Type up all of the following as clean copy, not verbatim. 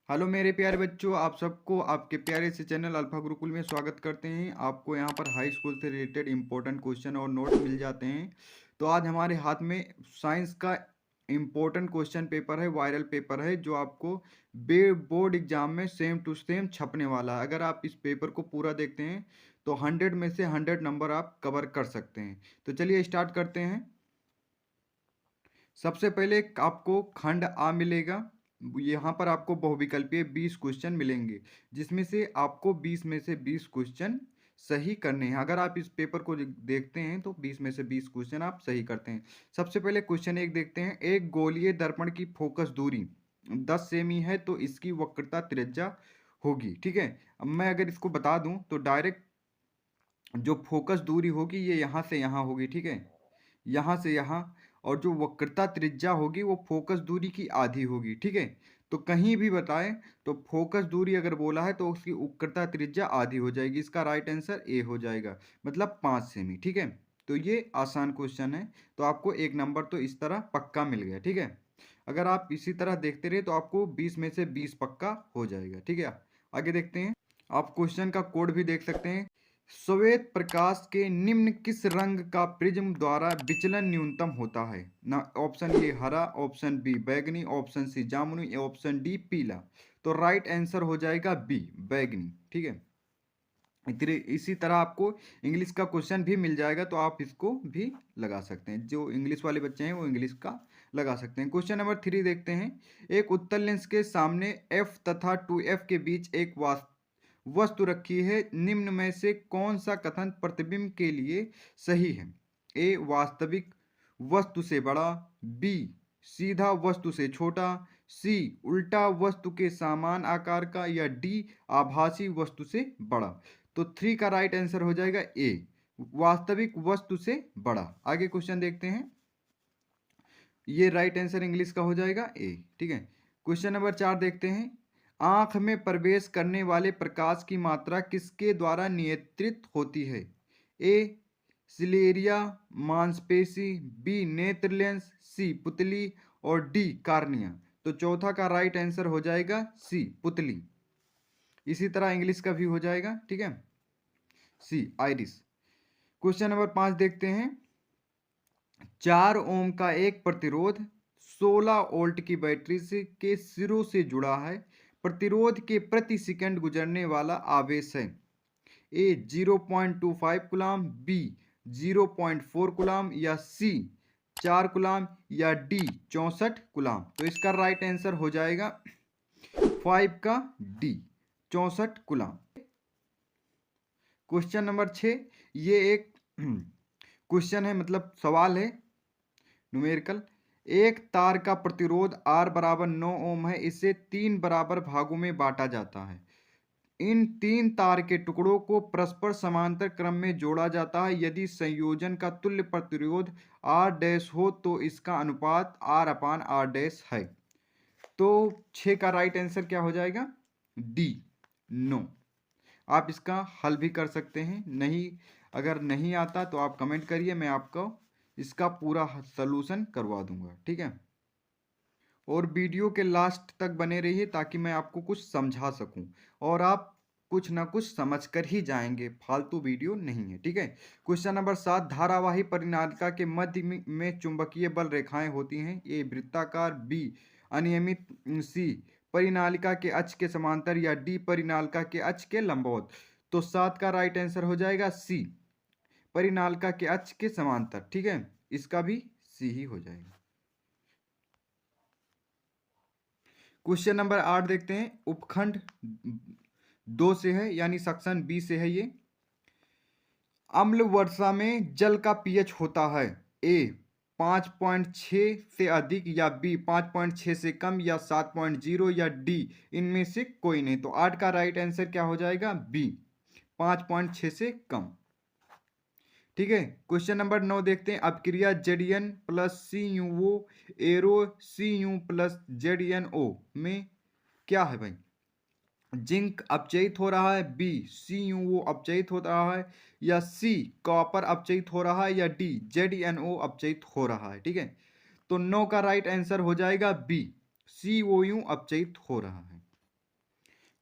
Hello मेरे प्यारे बच्चों, आप सबको आपके प्यारे से चैनल अल्फा गुरुकुल में स्वागत करते हैं। आपको यहाँ पर हाई स्कूल से रिलेटेड इंपॉर्टेंट क्वेश्चन और नोट मिल जाते हैं। तो आज हमारे हाथ में साइंस का इम्पोर्टेंट क्वेश्चन पेपर है, वायरल पेपर है, जो आपको बोर्ड एग्जाम में सेम टू सेम छपने वाला है। अगर आप इस पेपर को पूरा देखते हैं तो 100 में से 100 नंबर आप कवर कर सकते हैं। तो चलिए स्टार्ट करते हैं। सबसे पहले आपको खंड आ मिलेगा। यहाँ पर आपको बहुविकल्पीय 20 क्वेश्चन मिलेंगे, जिसमें से आपको 20 में से 20 क्वेश्चन सही करने हैं। अगर आप इस पेपर को देखते हैं तो 20 में से 20 क्वेश्चन आप सही करते हैं। सबसे पहले क्वेश्चन 1 देखते हैं। एक गोलीय दर्पण की फोकस दूरी 10 सेमी है तो इसकी वक्रता त्रिज्या होगी। ठीक है, अब मैं अगर इसको बता दूं तो डायरेक्ट जो फोकस दूरी होगी ये यहाँ से यहाँ होगी। ठीक है, यहाँ से यहाँ। और जो वक्रता त्रिज्या होगी वो फोकस दूरी की आधी होगी। ठीक है, तो कहीं भी बताएं तो फोकस दूरी अगर बोला है तो उसकी वक्रता त्रिज्या आधी हो जाएगी। इसका राइट आंसर ए हो जाएगा, मतलब 5 सेमी। ठीक है, तो ये आसान क्वेश्चन है, तो आपको 1 नंबर तो इस तरह पक्का मिल गया। ठीक है, अगर आप इसी तरह देखते रहे तो आपको 20 में से 20 पक्का हो जाएगा। ठीक है, आगे देखते हैं। आप क्वेश्चन का कोड भी देख सकते हैं। श्वेत प्रकाश के निम्न किस रंग का प्रिज्म द्वारा विचलन न्यूनतम होता है? ना ऑप्शन ए हरा, ऑप्शन बी बैगनी, ऑप्शन सी जामुनी, ऑप्शन डी पीला। तो राइट आंसर हो जाएगा बी बैगनी। ठीक है, इसी तरह आपको इंग्लिश का क्वेश्चन भी मिल जाएगा, तो आप इसको भी लगा सकते हैं। जो इंग्लिश वाले बच्चे हैं वो इंग्लिश का लगा सकते हैं। क्वेश्चन नंबर 3 देखते हैं। एक उत्तल लेंस के सामने एफ तथा 2f के बीच एक वस्तु रखी है। निम्न में से कौन सा कथन प्रतिबिंब के लिए सही है? ए वास्तविक वस्तु से बड़ा, बी सीधा वस्तु से छोटा, सी उल्टा वस्तु के समान आकार का, या डी आभासी वस्तु से बड़ा। तो 3 का राइट आंसर हो जाएगा ए वास्तविक वस्तु से बड़ा। आगे क्वेश्चन देखते हैं। ये राइट आंसर इंग्लिश का हो जाएगा ए। ठीक है, क्वेश्चन नंबर 4 देखते हैं। आंख में प्रवेश करने वाले प्रकाश की मात्रा किसके द्वारा नियंत्रित होती है? ए सिलेरिया मांसपेशी, बी नेत्र लेंस, सी पुतली, और डी कार्निया। तो चौथा का राइट आंसर हो जाएगा सी पुतली। इसी तरह इंग्लिश का भी हो जाएगा। ठीक है, सी आइरिस। क्वेश्चन नंबर 5 देखते हैं। 4 ओम का एक प्रतिरोध 16 वोल्ट की बैटरी से के सिरों से जुड़ा है। प्रतिरोध के प्रति सेकंड गुजरने वाला आवेश है। ए 0.25 कुलाम, बी 0.4 कुलाम, या सी 4 कुलाम, या डी 64 कुलाम। तो इसका राइट आंसर हो जाएगा 5 का डी 64 कुलाम। क्वेश्चन नंबर 6, ये एक क्वेश्चन है, मतलब सवाल है न्यूमेरिकल। एक तार का प्रतिरोध R बराबर 9 ओम है। इसे 3 बराबर भागों में बांटा जाता है। इन 3 तार के टुकड़ों को परस्पर समांतर क्रम में जोड़ा जाता है। यदि संयोजन का तुल्य प्रतिरोध R डैश हो तो इसका अनुपात R अपान R डैश है। तो 6 का राइट आंसर क्या हो जाएगा? डी 9। आप इसका हल भी कर सकते हैं। नहीं, अगर नहीं आता तो आप कमेंट करिए, मैं आपको इसका पूरा सलूशन करवा दूंगा। ठीक है, और वीडियो के लास्ट तक बने रहिए ताकि मैं आपको कुछ समझा सकूं, और आप कुछ ना कुछ समझ कर ही जाएंगे, फालतू वीडियो नहीं है। ठीक है, क्वेश्चन नंबर 7। धारावाही परिनालिका के मध्य में चुंबकीय बल रेखाएं होती हैं। ए वृत्ताकार, बी अनियमित, सी परिनालिका के अक्ष के समांतर, या डी परिनालिका के अक्ष के लंबवत। तो 7 का राइट आंसर हो जाएगा सी परिनालिका के अक्ष के समांतर। ठीक है, इसका भी सी ही हो जाएगा। क्वेश्चन नंबर 8 देखते हैं। उपखंड 2 से है, यानी सेक्शन बी से है ये। अम्ल वर्षा में जल का पीएच होता है। ए 5.6 से अधिक, या बी 5.6 से कम, या 7.0, या डी इनमें से कोई नहीं। तो 8 का राइट आंसर क्या हो जाएगा? बी 5.6 से कम। ठीक है, क्वेश्चन नंबर 9 देखते हैं। अपक्रिया ZDN plus C U O arrow C U plus ZDN O में क्या है भाई? जिंक अपचयित हो रहा है, बी सी यू ओ अपचयित हो रहा है, या सी कॉपर अपचयित हो रहा है, या डी जेडीएन ओ अपचयित हो रहा है। ठीक है, तो 9 का राइट आंसर हो जाएगा बी सी ओ यू अपचयित हो रहा है।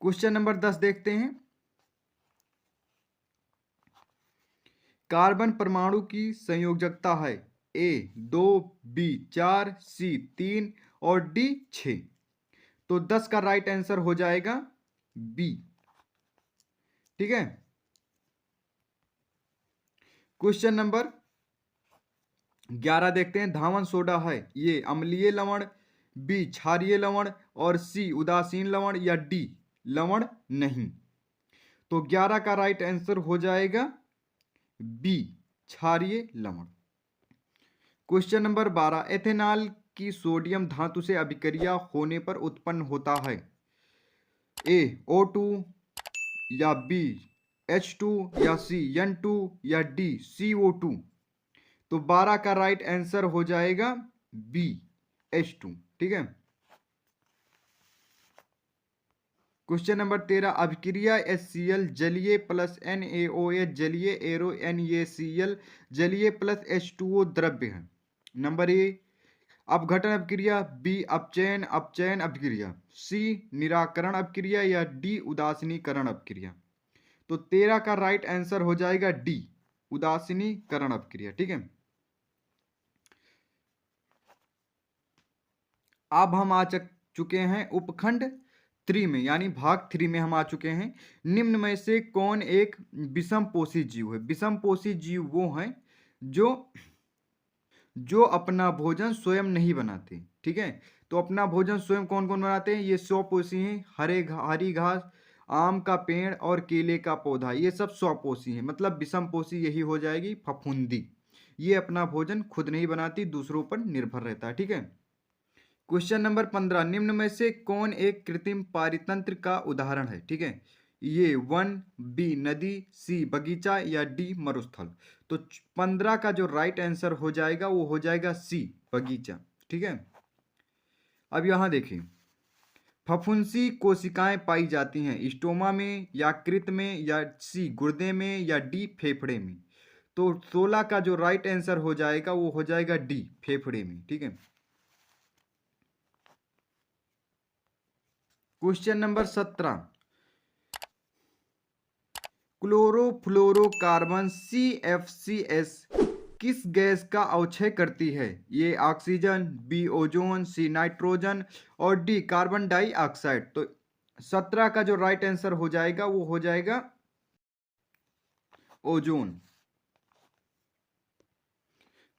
क्वेश्चन नंबर 10 देखते हैं। कार्बन परमाणु की संयोजकता है ए 2, बी 4, सी 3 और डी 6। तो 10 का राइट आंसर हो जाएगा बी। ठीक है। क्वेश्चन नंबर 11 देखते हैं। धावन सोडा है ये अम्लीय लवण, बी क्षारीय लवण और सी उदासीन लवण या डी लवण नहीं। तो 11 का राइट आंसर हो जाएगा बी क्षारीय लवण। Question number 12। एथेनॉल की सोडियम धातु से अभिक्रिया होने पर उत्पन्न होता है ए O2 या बी H2 या सी N2 या डी CO2। तो 12 का राइट आंसर हो जाएगा बी H2। ठीक है। Question number 13। अभिक्रिया HCl जलीय प्लस NaOH जलीय एरो NaCl जलीय प्लस H2O द्रव्य है। नंबर ए अपघटन अभिक्रिया, बी अपचयन अपचयन अभिक्रिया, सी निराकरण अभिक्रिया या डी उदासीनीकरण अभिक्रिया। तो 13 का राइट आंसर हो जाएगा डी उदासीनीकरण अभिक्रिया। ठीक है। अब हम आ चुके हैं उपखंड 3 में, यानी भाग 3 में हम आ चुके हैं। निम्न में से कौन एक विषमपोषी जीव है? विषमपोषी जीव वो हैं जो अपना भोजन स्वयं नहीं बनाते। ठीक है। तो अपना भोजन स्वयं कौन कौन बनाते हैं? ये स्वपोषी हैं। हरी घास, आम का पेड़ और केले का पौधा, ये सब स्वपोषी हैं। मतलब विषमपोषी यही हो जाएगी फफूंदी। ये अपना भोजन खुद नहीं बनाती, दूसरों पर निर्भर रहता है। ठीक है। Question number 15। निम्न में से कौन एक कृत्रिम पारितंत्र का उदाहरण है? ठीक है। ये वन, बी नदी, सी बगीचा या डी मरुस्थल। तो 15 का जो राइट आंसर हो जाएगा वो हो जाएगा सी बगीचा। ठीक है। अब यहां देखिए, फफूंसी कोशिकाएं पाई जाती हैं स्टोमा में, यकृत में या सी गुर्दे में या डी फेफड़े में। तो 16 का जो राइट आंसर हो जाएगा वो हो जाएगा डी फेफड़े में। ठीक है। Question number 17। क्लोरोफ्लोरोकार्बन CFCS किस गैस का अवक्षय करती है? A oxygen, B ozone, C nitrogen और डी कार्बन डाइऑक्साइड। तो 17 का जो राइट आंसर हो जाएगा वो हो जाएगा ओजोन।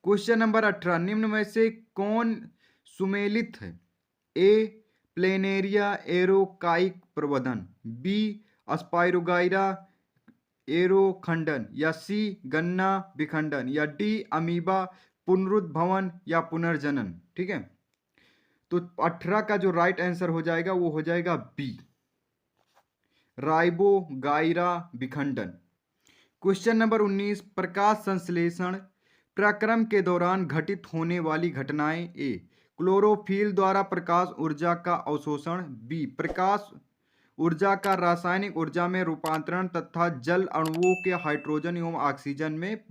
Question number 18। निम्न में से कौन सुमेलित है? ए प्लेनेरिया एरोकाइक प्रवर्धन, बी अस्पाइरोगाइरा एरोखंडन या सी गन्ना विखंडन या डी अमीबा पुनरुद्भवन या पुनर्जनन। ठीक है। तो 18 का जो राइट आंसर हो जाएगा वो हो जाएगा बी राइबोगाइरा विखंडन। Question number 19। प्रकाश संश्लेषण प्रक्रम के दौरान घटित होने वाली घटनाएं ए क्लोरोफिल द्वारा प्रकाश ऊर्जा का अवशोषण, बी प्रकाश ऊर्जा का रासायनिक ऊर्जा में रूपांतरण तथा जल अणुओं के हाइड्रोजन एवं ऑक्सीजन में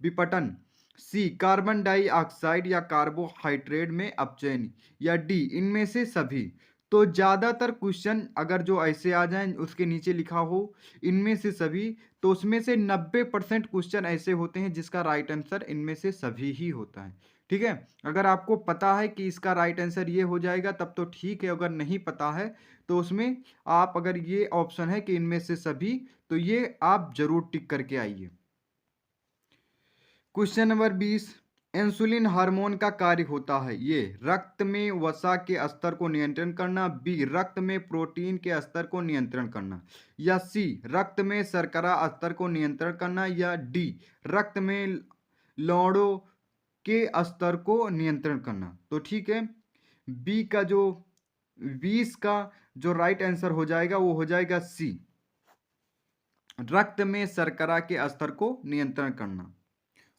विपटन, सी कार्बन डाइऑक्साइड या कार्बोहाइड्रेट में अपचयन या डी इनमें से सभी। तो ज्यादातर क्वेश्चन अगर जो ऐसे आ जाएं उसके नीचे लिखा हो इनमें से सभी, तो उसमें से 90% क्वेश्चन ऐसे होते हैं जिसका राइट आंसर इनमें से सभी ही होता है। ठीक है। अगर आपको पता है कि इसका राइट आंसर ये हो जाएगा तब तो ठीक है, अगर नहीं पता है तो उसमें आप अगर ये ऑप्शन है कि इनमें से सभी, तो ये आप जरूर टिक करके आइए। Question number 20। इंसुलिन हार्मोन का कार्य होता है ये रक्त में वसा के स्तर को नियंत्रण करना, बी रक्त में प्रोटीन के स्तर को नियंत्रण करना या सी रक्त में शर्करा स्तर को नियंत्रण करना या डी रक्त में लौड़ों के स्तर को नियंत्रण करना। तो ठीक है, बी का जो 20 का जो राइट आंसर हो जाएगा वो हो जाएगा सी रक्त में शर्करा के स्तर को नियंत्रण करना।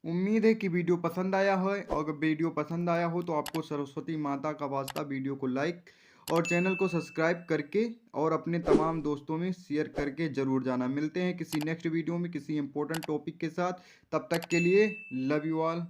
उम्मीद है कि वीडियो पसंद आया है, और अगर वीडियो पसंद आया हो तो आपको सरस्वती माता का वास्ता वीडियो को लाइक और चैनल को सब्सक्राइब करके और अपने तमाम दोस्तों में शेयर करके जरूर जाना। मिलते हैं किसी नेक्स्ट वीडियो में किसी इंपॉर्टेंट टॉपिक के साथ। तब तक के लिए लव यू ऑल।